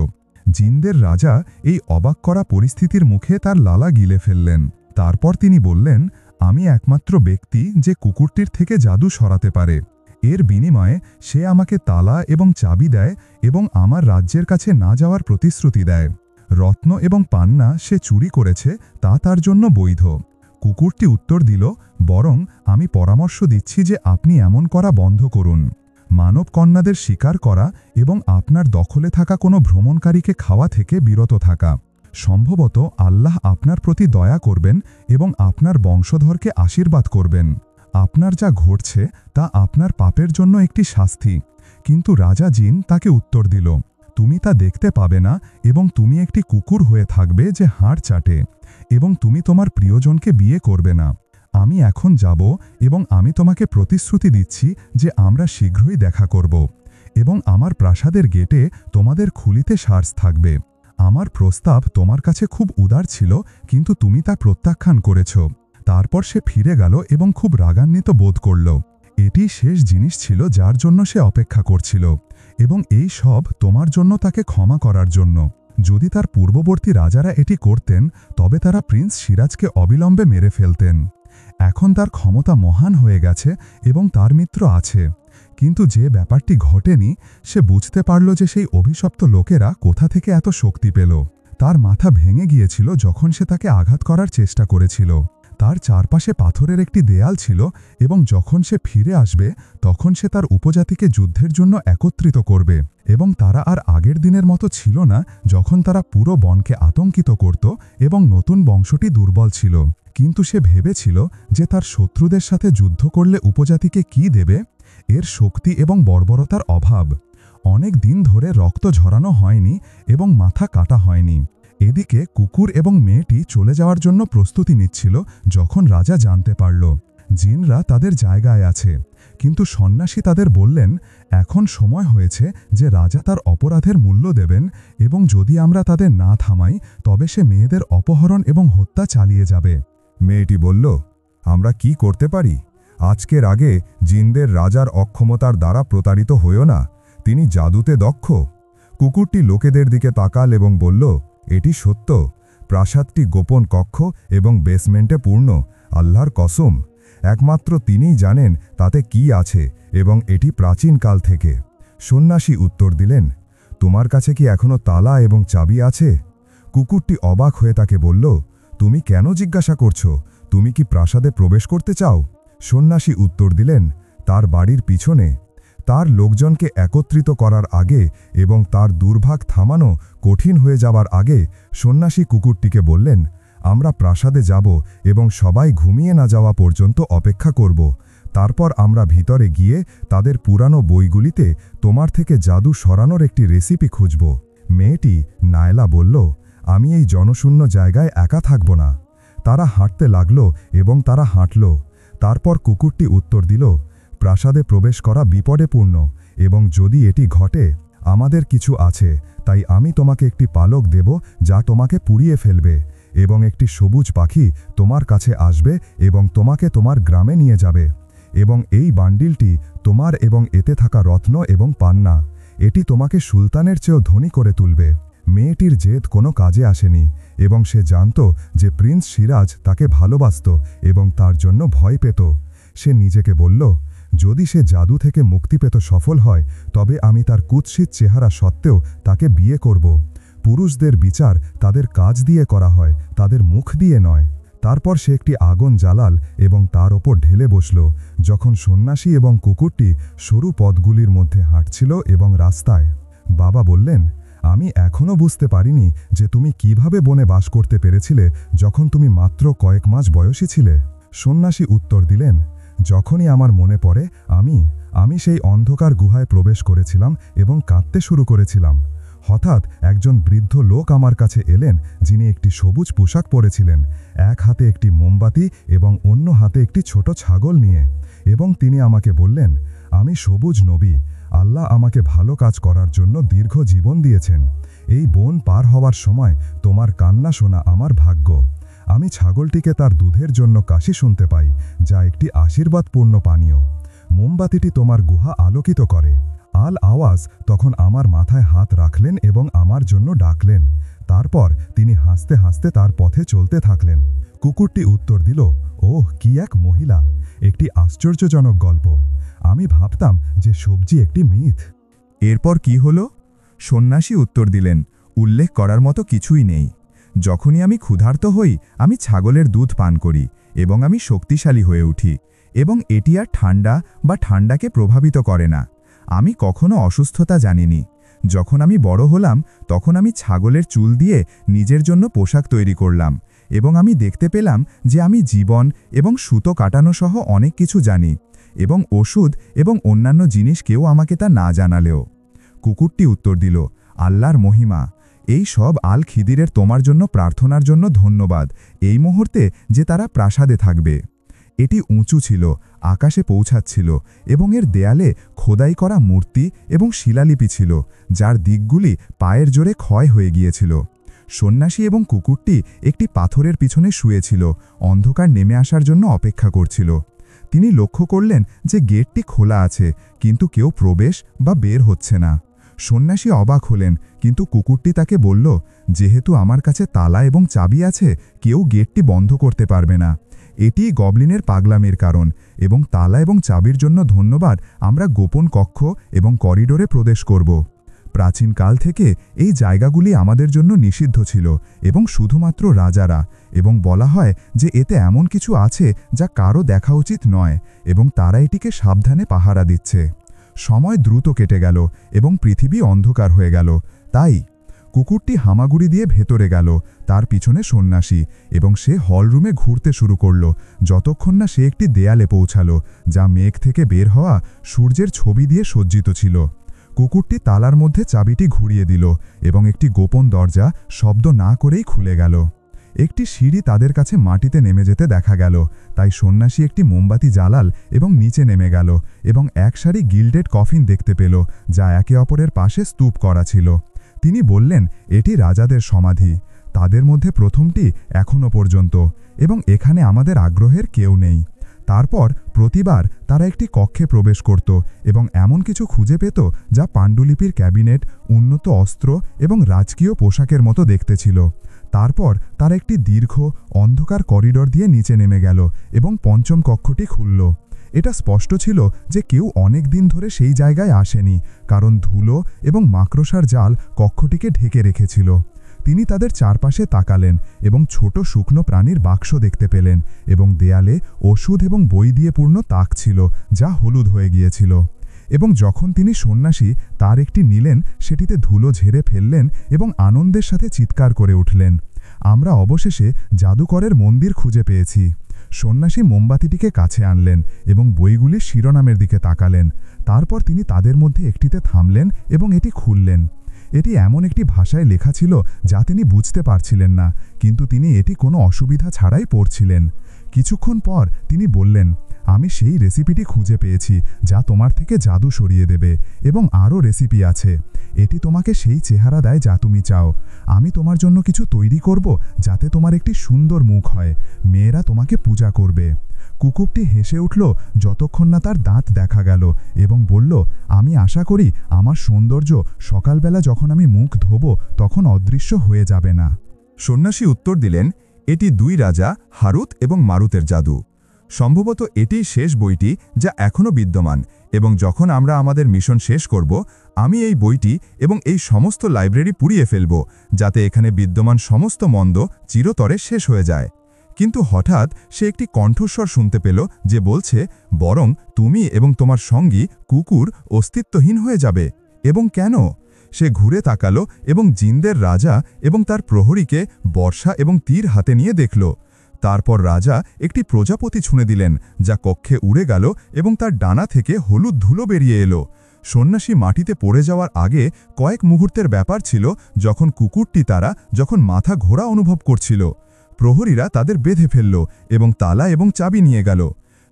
জিনদের রাজা এই অবাক করা পরিস্থিতির মুখে তার লালা গিলে ফেললেন। তারপর তিনি বললেন, আমি একমাত্র ব্যক্তি যে কুকুরটির থেকে জাদু সরাতে পারে। এর বিনিময়ে সে আমাকে তালা এবং চাবি দেয় এবং আমার রাজ্যের কাছে না যাওয়ার প্রতিশ্রুতি দেয়। রত্ন এবং পান্না সে চুরি করেছে, তা তার জন্য বৈধ। কুকুরটি উত্তর দিল, বরং আমি পরামর্শ দিচ্ছি যে আপনি এমন করা বন্ধ করুন। মানব কন্যাদের শিকার করা এবং আপনার দখলে থাকা কোনো ভ্রমণকারীকে খাওয়া থেকে বিরত থাকা। সম্ভবত আল্লাহ আপনার প্রতি দয়া করবেন এবং আপনার বংশধরকে আশীর্বাদ করবেন। আপনার যা ঘটছে তা আপনার পাপের জন্য একটি শাস্তি। কিন্তু রাজা জিন তাকে উত্তর দিল, তুমি তা দেখতে পাবে না এবং তুমি একটি কুকুর হয়ে থাকবে যে হাড় চাটে, এবং তুমি তোমার প্রিয়জনকে বিয়ে করবে না। আমি এখন যাব এবং আমি তোমাকে প্রতিশ্রুতি দিচ্ছি যে আমরা শীঘ্রই দেখা করব, এবং আমার প্রাসাদের গেটে তোমাদের খুলিতে সার্স থাকবে। আমার প্রস্তাব তোমার কাছে খুব উদার ছিল, কিন্তু তুমি তা প্রত্যাখ্যান করেছ। তারপর সে ফিরে গেল এবং খুব রাগান্বিত বোধ করল। এটি শেষ জিনিস ছিল যার জন্য সে অপেক্ষা করছিল, এবং এই সব তোমার জন্য তাকে ক্ষমা করার জন্য। যদি তার পূর্ববর্তী রাজারা এটি করতেন, তবে তারা প্রিন্স সিরাজকে অবিলম্বে মেরে ফেলতেন। এখন তার ক্ষমতা মহান হয়ে গেছে এবং তার মিত্র আছে, কিন্তু যে ব্যাপারটি ঘটেনি, সে বুঝতে পারল যে সেই অভিশপ্ত লোকেরা কোথা থেকে এত শক্তি পেল। তার মাথা ভেঙে গিয়েছিল যখন সে তাকে আঘাত করার চেষ্টা করেছিল। তার চারপাশে পাথরের একটি দেয়াল ছিল, এবং যখন সে ফিরে আসবে তখন সে তার উপজাতিকে যুদ্ধের জন্য একত্রিত করবে, এবং তারা আর আগের দিনের মতো ছিল না যখন তারা পুরো বনকে আতঙ্কিত করত এবং নতুন বংশটি দুর্বল ছিল। কিন্তু সে ভেবেছিল যে তার শত্রুদের সাথে যুদ্ধ করলে উপজাতিকে কি দেবে? এর শক্তি এবং বর্বরতার অভাব। অনেক দিন ধরে রক্ত ঝরানো হয়নি এবং মাথা কাটা হয়নি। এদিকে কুকুর এবং মেয়েটি চলে যাওয়ার জন্য প্রস্তুতি নিচ্ছিল যখন রাজা জানতে পারল জিনরা তাদের জায়গায় আছে। কিন্তু সন্ন্যাসী তাদের বললেন, এখন সময় হয়েছে যে রাজা তার অপরাধের মূল্য দেবেন, এবং যদি আমরা তাদের না থামাই তবে সে মেয়েদের অপহরণ এবং হত্যা চালিয়ে যাবে। মেয়েটি বলল, আমরা কি করতে পারি? আজকের আগে জিনদের রাজার অক্ষমতার দ্বারা প্রতারিত হইও না, তিনি জাদুতে দক্ষ। কুকুরটি লোকেদের দিকে তাকাল এবং বলল, এটি সত্য। প্রাসাদটি গোপন কক্ষ এবং বেসমেন্টে পূর্ণ। আল্লাহর কসম, একমাত্র তিনিই জানেন তাতে কি আছে, এবং এটি প্রাচীনকাল থেকে। সন্ন্যাসী উত্তর দিলেন, তোমার কাছে কি এখনও তালা এবং চাবি আছে? কুকুরটি অবাক হয়ে তাকে বলল, তুমি কেন জিজ্ঞাসা করছো? তুমি কি প্রাসাদে প্রবেশ করতে চাও? সন্ন্যাসী উত্তর দিলেন, তার বাড়ির পিছনে। তার লোকজনকে একত্রিত করার আগে এবং তার দুর্ভাগ থামানো কঠিন হয়ে যাবার আগে সন্ন্যাসী কুকুরটিকে বললেন, আমরা প্রাসাদে যাব এবং সবাই ঘুমিয়ে না যাওয়া পর্যন্ত অপেক্ষা করব। তারপর আমরা ভিতরে গিয়ে তাদের পুরানো বইগুলিতে তোমার থেকে জাদু সরানোর একটি রেসিপি খুঁজব। মেয়েটি নায়লা বলল, আমি এই জনশূন্য জায়গায় একা থাকব না। তারা হাঁটতে লাগল এবং তারা হাঁটল। তারপর কুকুরটি উত্তর দিল, প্রাসাদে প্রবেশ করা বিপদে পূর্ণ, এবং যদি এটি ঘটে আমাদের কিছু আছে, তাই আমি তোমাকে একটি পালক দেব যা তোমাকে পুড়িয়ে ফেলবে, এবং একটি সবুজ পাখি তোমার কাছে আসবে এবং তোমাকে তোমার গ্রামে নিয়ে যাবে, এবং এই বান্ডিলটি তোমার এবং এতে থাকা রত্ন এবং পান্না, এটি তোমাকে সুলতানের চেয়েও ধনী করে তুলবে। মেয়েটির জেদ কোনো কাজে আসেনি, এবং সে জানত যে প্রিন্স সিরাজ তাকে ভালোবাসত এবং তার জন্য ভয় পেত। সে নিজেকে বলল, যদি সে জাদু থেকে মুক্তি পেতে সফল হয় তবে আমি তার কুৎসিত চেহারা সত্ত্বেও তাকে বিয়ে করব। পুরুষদের বিচার তাদের কাজ দিয়ে করা হয়, তাদের মুখ দিয়ে নয়। তারপর সে একটি আগুন জ্বালাল এবং তার ওপর ঢেলে বসল। যখন সন্ন্যাসী এবং কুকুরটি সরু পথগুলির মধ্যে হাঁটছিল এবং রাস্তায়, বাবা বললেন, আমি এখনও বুঝতে পারিনি যে তুমি কিভাবে বনে বাস করতে পেরেছিলে যখন তুমি মাত্র কয়েক মাস বয়সী ছিলে। সন্ন্যাসী উত্তর দিলেন, যখনই আমার মনে পড়ে আমি সেই অন্ধকার গুহায় প্রবেশ করেছিলাম এবং কাঁদতে শুরু করেছিলাম। হঠাৎ একজন বৃদ্ধ লোক আমার কাছে এলেন, যিনি একটি সবুজ পোশাক পরেছিলেন, এক হাতে একটি মোমবাতি এবং অন্য হাতে একটি ছোট ছাগল নিয়ে, এবং তিনি আমাকে বললেন, আমি সবুজ নবী, আল্লাহ আমাকে ভালো কাজ করার জন্য দীর্ঘ জীবন দিয়েছেন। এই বন পার হওয়ার সময় তোমার কান্না শোনা আমার ভাগ্য। আমি ছাগলটিকে তার দুধের জন্য কাশি শুনতে পাই, যা একটি আশীর্বাদপূর্ণ পানীয়। মোমবাতিটি তোমার গুহা আলোকিত করে। আল আওয়াজ তখন আমার মাথায় হাত রাখলেন এবং আমার জন্য ডাকলেন। তারপর তিনি হাসতে হাসতে তার পথে চলতে থাকলেন। কুকুরটি উত্তর দিল, ওহ, কি এক মহিলা! একটি আশ্চর্যজনক গল্প। আমি ভাবতাম যে সবজি একটি মিথ। এরপর কি হলো? সন্ন্যাসী উত্তর দিলেন, উল্লেখ করার মতো কিছুই নেই। যখনই আমি ক্ষুধার্ত হই আমি ছাগলের দুধ পান করি এবং আমি শক্তিশালী হয়ে উঠি, এবং এটি আর ঠান্ডা বা ঠান্ডাকে প্রভাবিত করে না। আমি কখনো অসুস্থতা জানিনি। যখন আমি বড় হলাম তখন আমি ছাগলের চুল দিয়ে নিজের জন্য পোশাক তৈরি করলাম, এবং আমি দেখতে পেলাম যে আমি জীবন এবং সুতো কাটানো সহ অনেক কিছু জানি, এবং ওষুধ এবং অন্যান্য জিনিস কেউ আমাকে তা না জানালেও। কুকুরটি উত্তর দিল, আল্লাহর মহিমা, এই সব আল খিদিরের তোমার জন্য প্রার্থনার জন্য ধন্যবাদ এই মুহূর্তে যে তারা প্রাসাদে থাকবে। এটি উঁচু ছিল, আকাশে পৌঁছাচ্ছিল, এবং এর দেয়ালে খোদাই করা মূর্তি এবং শিলালিপি ছিল, যার দিকগুলি পায়ের জোরে ক্ষয় হয়ে গিয়েছিল। সন্ন্যাসী এবং কুকুরটি একটি পাথরের পিছনে শুয়েছিল, অন্ধকার নেমে আসার জন্য অপেক্ষা করছিল। তিনি লক্ষ্য করলেন যে গেটটি খোলা আছে, কিন্তু কেউ প্রবেশ বা বের হচ্ছে না। সন্ন্যাসী অবাক হলেন, কিন্তু কুকুরটি তাকে বলল, যেহেতু আমার কাছে তালা এবং চাবি আছে, কেউ গেটটি বন্ধ করতে পারবে না। এটি গবলিনের পাগলামের কারণ, এবং তালা এবং চাবির জন্য ধন্যবাদ আমরা গোপন কক্ষ এবং করিডোরে প্রবেশ করব। প্রাচীনকাল থেকে এই জায়গাগুলি আমাদের জন্য নিষিদ্ধ ছিল, এবং শুধুমাত্র রাজারা, এবং বলা হয় যে এতে এমন কিছু আছে যা কারও দেখা উচিত নয়, এবং তারা এটিকে সাবধানে পাহারা দিচ্ছে। সময় দ্রুত কেটে গেল এবং পৃথিবী অন্ধকার হয়ে গেল। তাই কুকুরটি হামাগুড়ি দিয়ে ভেতরে গেল, তার পিছনে সন্ন্যাসী, এবং সে হলরুমে ঘুরতে শুরু করল যতক্ষণ না সে একটি দেয়ালে পৌঁছালো, যা মেঘ থেকে বের হওয়া সূর্যের ছবি দিয়ে সজ্জিত ছিল। কুকুরটি তালার মধ্যে চাবিটি ঘুরিয়ে দিল, এবং একটি গোপন দরজা শব্দ না করেই খুলে গেল। একটি সিঁড়ি তাদের কাছে মাটিতে নেমে যেতে দেখা গেল, তাই সন্ন্যাসী একটি মোমবাতি জ্বালাল এবং নিচে নেমে গেল, এবং এক সারি গিল্ডেড কফিন দেখতে পেল, যা একে অপরের পাশে স্তূপ করা ছিল। তিনি বললেন, এটি রাজাদের সমাধি, তাদের মধ্যে প্রথমটি এখনও পর্যন্ত, এবং এখানে আমাদের আগ্রহের কেউ নেই। তারপর প্রতিবার তারা একটি কক্ষে প্রবেশ করত এবং এমন কিছু খুঁজে পেত যা পাণ্ডুলিপির ক্যাবিনেট, উন্নত অস্ত্র এবং রাজকীয় পোশাকের মতো দেখতে ছিল। তারপর তারা একটি দীর্ঘ অন্ধকার করিডোর দিয়ে নিচে নেমে গেল এবং পঞ্চম কক্ষটি খুলল। এটা স্পষ্ট ছিল যে কেউ অনেক দিন ধরে সেই জায়গায় আসেনি, কারণ ধুলো এবং মাকড়সার জাল কক্ষটিকে ঢেকে রেখেছিল। তিনি তাদের চারপাশে তাকালেন এবং ছোট শুকনো প্রাণীর বাক্স দেখতে পেলেন, এবং দেয়ালে ওষুধ এবং বই দিয়ে পূর্ণ তাক ছিল যা হলুদ হয়ে গিয়েছিল। এবং যখন তিনি সন্ন্যাসী তার একটি নিলেন, সেটিতে ধুলো ঝেড়ে ফেললেন এবং আনন্দের সাথে চিৎকার করে উঠলেন, আমরা অবশেষে জাদুকরের মন্দির খুঁজে পেয়েছি। সন্ন্যাসী মোমবাতিটিকে কাছে আনলেন এবং বইগুলির শিরোনামের দিকে তাকালেন। তারপর তিনি তাদের মধ্যে একটিতে থামলেন এবং এটি খুললেন। এটি এমন একটি ভাষায় লেখা ছিল যা তিনি বুঝতে পারছিলেন না, কিন্তু তিনি এটি কোনো অসুবিধা ছাড়াই পড়ছিলেন। কিছুক্ষণ পর তিনি বললেন, আমি সেই রেসিপিটি খুঁজে পেয়েছি যা তোমার থেকে জাদু সরিয়ে দেবে, এবং আরও রেসিপি আছে। এটি তোমাকে সেই চেহারা দেয় যা তুমি চাও। আমি তোমার জন্য কিছু তৈরি করব যাতে তোমার একটি সুন্দর মুখ হয়। মেয়েরা তোমাকে পূজা করবে। কুকুরটি হেসে উঠল যতক্ষণ না তার দাঁত দেখা গেল, এবং বলল, আমি আশা করি আমার সৌন্দর্য সকালবেলা যখন আমি মুখ ধোব তখন অদৃশ্য হয়ে যাবে না। সন্ন্যাসী উত্তর দিলেন, এটি 2 রাজা হারুত এবং মারুতের জাদু। সম্ভবত এটিই শেষ বইটি যা এখনও বিদ্যমান, এবং যখন আমরা আমাদের মিশন শেষ করব, আমি এই বইটি এবং এই সমস্ত লাইব্রেরি পুড়িয়ে ফেলব, যাতে এখানে বিদ্যমান সমস্ত মন্দ চিরতরে শেষ হয়ে যায়। কিন্তু হঠাৎ সে একটি কণ্ঠস্বর শুনতে পেল যে বলছে, বরং তুমি এবং তোমার সঙ্গী কুকুর অস্তিত্বহীন হয়ে যাবে। এবং কেন? সে ঘুরে তাকালো এবং জিনদের রাজা এবং তার প্রহরীকে বর্ষা এবং তীর হাতে নিয়ে দেখল। তারপর রাজা একটি প্রজাপতি ছুঁড়ে দিলেন, যা কক্ষে উড়ে গেল এবং তার ডানা থেকে হলুদ ধুলো বেরিয়ে এলো। সন্ন্যাসী মাটিতে পড়ে যাওয়ার আগে কয়েক মুহূর্তের ব্যাপার ছিল যখন কুকুরটি যখন মাথা ঘোরা অনুভব করছিল। প্রহরীরা তাদের বেঁধে ফেলল এবং তালা এবং চাবি নিয়ে গেল।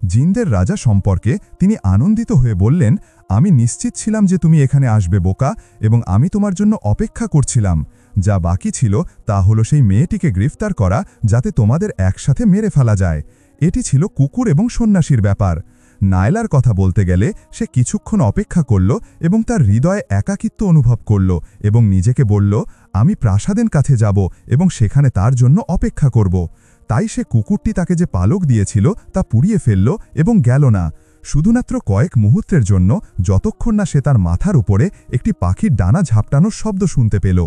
জিনদের রাজা সম্পর্কে তিনি আনন্দিত হয়ে বললেন, আমি নিশ্চিত ছিলাম যে তুমি এখানে আসবে বোকা, এবং আমি তোমার জন্য অপেক্ষা করছিলাম। যা বাকি ছিল তা হলো সেই মেয়েটিকে গ্রেফতার করা, যাতে তোমাদের একসাথে মেরে ফেলা যায়। এটি ছিল কুকুর এবং সন্ন্যাসীর ব্যাপার। নায়লার কথা বলতে গেলে সে কিছুক্ষণ অপেক্ষা করল এবং তার হৃদয়ে একাকিত্ব অনুভব করল এবং নিজেকে বলল, আমি প্রাসাদের কাছে যাব এবং সেখানে তার জন্য অপেক্ষা করব। তাই সে কুকুরটি তাকে যে পালক দিয়েছিল তা পুড়িয়ে ফেলল এবং গেল না, শুধুমাত্র কয়েক মুহূর্তের জন্য, যতক্ষণ না সে তার মাথার উপরে একটি পাখির ডানা ঝাপটানোর শব্দ শুনতে পেল।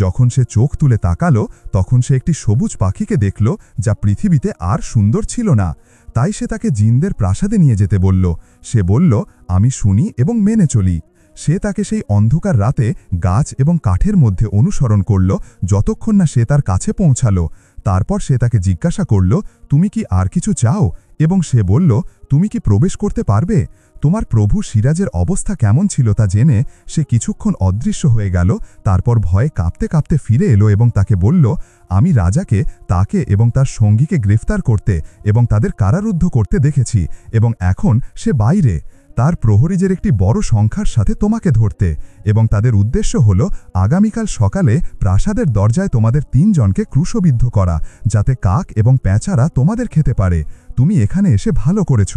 যখন সে চোখ তুলে তাকালো তখন সে একটি সবুজ পাখিকে দেখল যা পৃথিবীতে আর সুন্দর ছিল না। তাই সে তাকে জিনদের প্রাসাদে নিয়ে যেতে বলল। সে বলল, আমি শুনি এবং মেনে চলি। সে তাকে সেই অন্ধকার রাতে গাছ এবং কাঠের মধ্যে অনুসরণ করল যতক্ষণ না সে তার কাছে পৌঁছালো। তারপর সে তাকে জিজ্ঞাসা করল, তুমি কি আর কিছু চাও? এবং সে বলল, তুমি কি প্রবেশ করতে পারবে? তোমার প্রভু সিরাজের অবস্থা কেমন ছিল তা জেনে সে কিছুক্ষণ অদৃশ্য হয়ে গেল। তারপর ভয়ে কাঁপতে কাঁপতে ফিরে এলো এবং তাকে বলল, আমি রাজাকে তাকে এবং তার সঙ্গীকে গ্রেফতার করতে এবং তাদের কারারুদ্ধ করতে দেখেছি, এবং এখন সে বাইরে তার প্রহরীদের একটি বড় সংখ্যার সাথে তোমাকে ধরতে, এবং তাদের উদ্দেশ্য হল আগামীকাল সকালে প্রাসাদের দরজায় তোমাদের 3 জনকে ক্রুশবিদ্ধ করা, যাতে কাক এবং প্যাঁচারা তোমাদের খেতে পারে। তুমি এখানে এসে ভালো করেছ।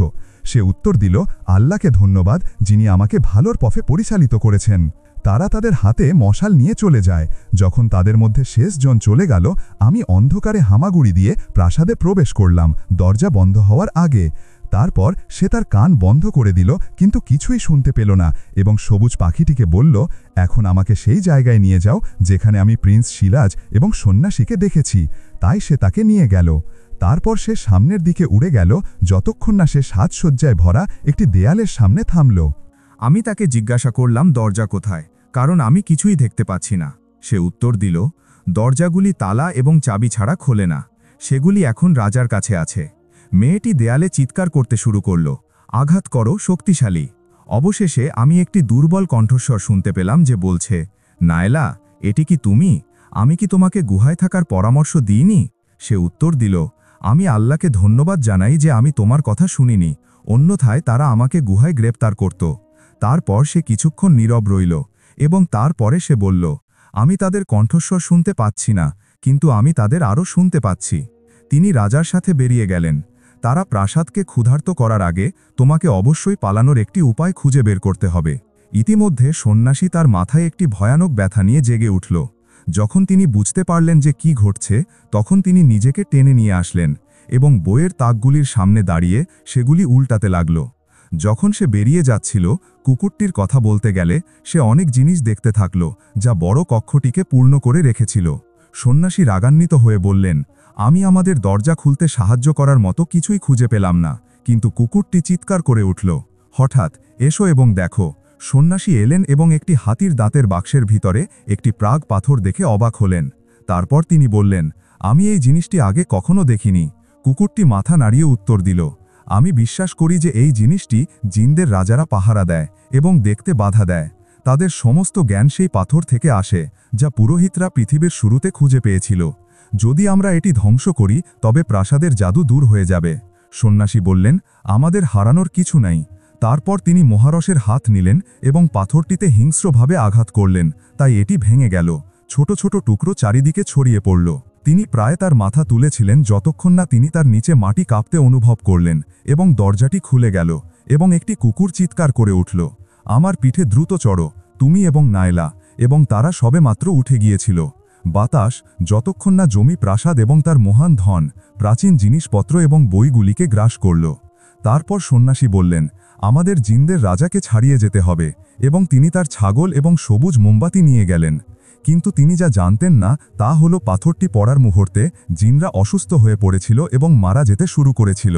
সে উত্তর দিল, আল্লাহকে ধন্যবাদ, যিনি আমাকে ভালোর পথে পরিচালিত করেছেন। তারা তাদের হাতে মশাল নিয়ে চলে যায়। যখন তাদের মধ্যে শেষ জন চলে গেল, আমি অন্ধকারে হামাগুড়ি দিয়ে প্রাসাদে প্রবেশ করলাম, দরজা বন্ধ হওয়ার আগে। তারপর সে তার কান বন্ধ করে দিল, কিন্তু কিছুই শুনতে পেল না, এবং সবুজ পাখিটিকে বলল, এখন আমাকে সেই জায়গায় নিয়ে যাও যেখানে আমি প্রিন্স সিরাজ এবং সন্ন্যাসীকে দেখেছি। তাই সে তাকে নিয়ে গেল। তারপর সে সামনের দিকে উড়ে গেল যতক্ষণ না সে সাজসজ্জায় ভরা একটি দেয়ালের সামনে থামল। আমি তাকে জিজ্ঞাসা করলাম, দরজা কোথায়, কারণ আমি কিছুই দেখতে পাচ্ছি না। সে উত্তর দিল, দরজাগুলি তালা এবং চাবি ছাড়া খোলে না, সেগুলি এখন রাজার কাছে আছে। মেয়েটি দেয়ালে চিৎকার করতে শুরু করল, আঘাত করো, শক্তিশালী। অবশেষে আমি একটি দুর্বল কণ্ঠস্বর শুনতে পেলাম যে বলছে, নায়লা, এটি কি তুমি? আমি কি তোমাকে গুহায় থাকার পরামর্শ দিইনি? সে উত্তর দিল, আমি আল্লাহকে ধন্যবাদ জানাই যে আমি তোমার কথা শুনিনি, অন্যথায় তারা আমাকে গুহায় গ্রেপ্তার করত। তারপর সে কিছুক্ষণ নীরব রইল, এবং তারপরে সে বলল, আমি তাদের কণ্ঠস্বর শুনতে পাচ্ছি না, কিন্তু আমি তাদের আরও শুনতে পাচ্ছি। তিনি রাজার সাথে বেরিয়ে গেলেন। তারা প্রাসাদকে ক্ষুধার্ত করার আগে তোমাকে অবশ্যই পালানোর একটি উপায় খুঁজে বের করতে হবে। ইতিমধ্যে সন্ন্যাসী তার মাথায় একটি ভয়ানক ব্যথা নিয়ে জেগে উঠল। যখন তিনি বুঝতে পারলেন যে কি ঘটছে, তখন তিনি নিজেকে টেনে নিয়ে আসলেন এবং বইয়ের তাকগুলির সামনে দাঁড়িয়ে সেগুলি উল্টাতে লাগল। যখন সে বেরিয়ে যাচ্ছিল, কুকুরটির কথা বলতে গেলে সে অনেক জিনিস দেখতে থাকল যা বড় কক্ষটিকে পূর্ণ করে রেখেছিল। সন্ন্যাসী রাগান্বিত হয়ে বললেন, আমি আমাদের দরজা খুলতে সাহায্য করার মতো কিছুই খুঁজে পেলাম না। কিন্তু কুকুরটি চিৎকার করে উঠল, হঠাৎ, এসো এবং দেখো। সন্ন্যাসী এলেন এবং একটি হাতির দাঁতের বাক্সের ভিতরে একটি প্রাগ পাথর দেখে অবাক হলেন। তারপর তিনি বললেন, আমি এই জিনিসটি আগে কখনো দেখিনি। কুকুরটি মাথা নাড়িয়ে উত্তর দিল, আমি বিশ্বাস করি যে এই জিনিসটি জিনদের রাজারা পাহারা দেয় এবং দেখতে বাধা দেয়। তাদের সমস্ত জ্ঞান সেই পাথর থেকে আসে, যা পুরোহিতরা পৃথিবীর শুরুতে খুঁজে পেয়েছিল। যদি আমরা এটি ধ্বংস করি তবে প্রাসাদের জাদু দূর হয়ে যাবে। সন্ন্যাসী বললেন, আমাদের হারানোর কিছু নাই। তারপর তিনি মহারসের হাত নিলেন এবং পাথরটিতে হিংস্রভাবে আঘাত করলেন, তাই এটি ভেঙে গেল। ছোট ছোট টুকরো চারিদিকে ছড়িয়ে পড়ল। তিনি প্রায় তার মাথা তুলেছিলেন যতক্ষণ না তিনি তার নিচে মাটি কাঁপতে অনুভব করলেন, এবং দরজাটি খুলে গেল এবং একটি কুকুর চিৎকার করে উঠল, আমার পিঠে দ্রুত চড়ো, তুমি এবং নায়লা। এবং তারা সবেমাত্র উঠে গিয়েছিল। বাতাস যতক্ষণ না জমি, প্রাসাদ এবং তার মহান ধন, প্রাচীন জিনিসপত্র এবং বইগুলিকে গ্রাস করল। তারপর সন্ন্যাসী বললেন, আমাদের জিনদের রাজাকে ছাড়িয়ে যেতে হবে, এবং তিনি তার ছাগল এবং সবুজ মোমবাতি নিয়ে গেলেন। কিন্তু তিনি যা জানতেন না তা হল পাথরটি পড়ার মুহূর্তে জিনরা অসুস্থ হয়ে পড়েছিল এবং মারা যেতে শুরু করেছিল।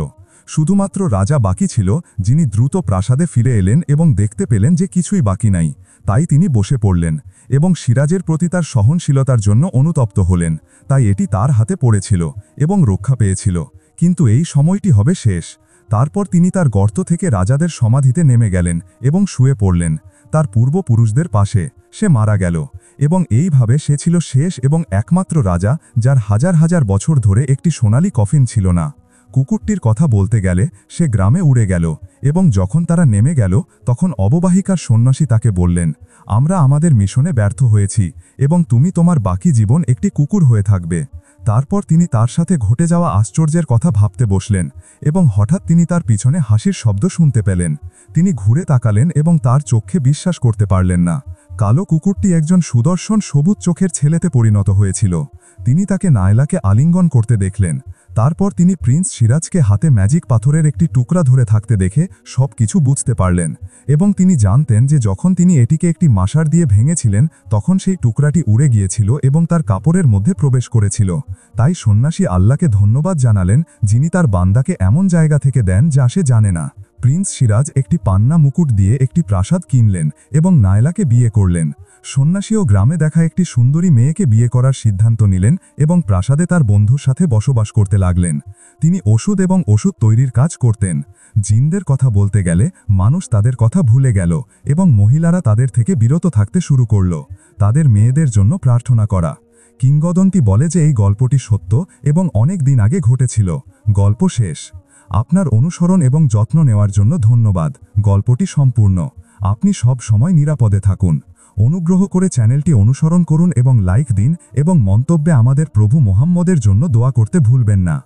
শুধুমাত্র রাজা বাকি ছিল, যিনি দ্রুত প্রাসাদে ফিরে এলেন এবং দেখতে পেলেন যে কিছুই বাকি নাই। তাই তিনি বসে পড়লেন এবং সিরাজের প্রতি তার সহনশীলতার জন্য অনুতপ্ত হলেন। তাই এটি তার হাতে পড়েছিল এবং রক্ষা পেয়েছিল। কিন্তু এই সময়টি হবে শেষ। তারপর তিনি তার গর্ত থেকে রাজাদের সমাধিতে নেমে গেলেন এবং শুয়ে পড়লেন তার পূর্বপুরুষদের পাশে। সে মারা গেল এবং এইভাবে সে ছিল শেষ এবং একমাত্র রাজা যার হাজার হাজার বছর ধরে একটি সোনালী কফিন ছিল না। কুকুরটির কথা বলতে গেলে সে গ্রামে উড়ে গেল, এবং যখন তারা নেমে গেল তখন অববাহিকার সন্ন্যাসী তাকে বললেন, আমরা আমাদের মিশনে ব্যর্থ হয়েছি এবং তুমি তোমার বাকি জীবন একটি কুকুর হয়ে থাকবে। তারপর তিনি তার সাথে ঘটে যাওয়া আশ্চর্যের কথা ভাবতে বসলেন, এবং হঠাৎ তিনি তার পিছনে হাসির শব্দ শুনতে পেলেন। তিনি ঘুরে তাকালেন এবং তার চোখে বিশ্বাস করতে পারলেন না। কালো কুকুরটি একজন সুদর্শন সবুজ চোখের ছেলেতে পরিণত হয়েছিল। তিনি তাকে নায়লাকে আলিঙ্গন করতে দেখলেন। তারপর তিনি প্রিন্স সিরাজকে হাতে ম্যাজিক পাথরের একটি টুকরা ধরে থাকতে দেখে সব কিছু বুঝতে পারলেন, এবং তিনি জানতেন যে যখন তিনি এটিকে একটি মাসার দিয়ে ভেঙেছিলেন তখন সেই টুকরাটি উড়ে গিয়েছিল এবং তার কাপড়ের মধ্যে প্রবেশ করেছিল। তাই সন্ন্যাসী আল্লাহকে ধন্যবাদ জানালেন, যিনি তার বান্দাকে এমন জায়গা থেকে দেন যা সে জানে না। প্রিন্স সিরাজ একটি পান্না মুকুট দিয়ে একটি প্রাসাদ কিনলেন এবং নায়লাকে বিয়ে করলেন। সন্ন্যাসীও গ্রামে দেখা একটি সুন্দরী মেয়েকে বিয়ে করার সিদ্ধান্ত নিলেন এবং প্রাসাদে তার বন্ধুর সাথে বসবাস করতে লাগলেন। তিনি ওষুধ এবং ওষুধ তৈরির কাজ করতেন। জিনদের কথা বলতে গেলে মানুষ তাদের কথা ভুলে গেল এবং মহিলারা তাদের থেকে বিরত থাকতে শুরু করল, তাদের মেয়েদের জন্য প্রার্থনা করা। কিংবদন্তি বলে যে এই গল্পটি সত্য এবং অনেক দিন আগে ঘটেছিল। গল্প শেষ। আপনার অনুসরণ এবং যত্ন নেওয়ার জন্য ধন্যবাদ। গল্পটি সম্পূর্ণ। আপনি সব সময় নিরাপদে থাকুন। অনুগ্রহ করে চ্যানেলটি অনুসরণ করুন এবং লাইক দিন, এবং মন্তব্যে আমাদের প্রভু মুহাম্মদের জন্য দোয়া করতে ভুলবেন না।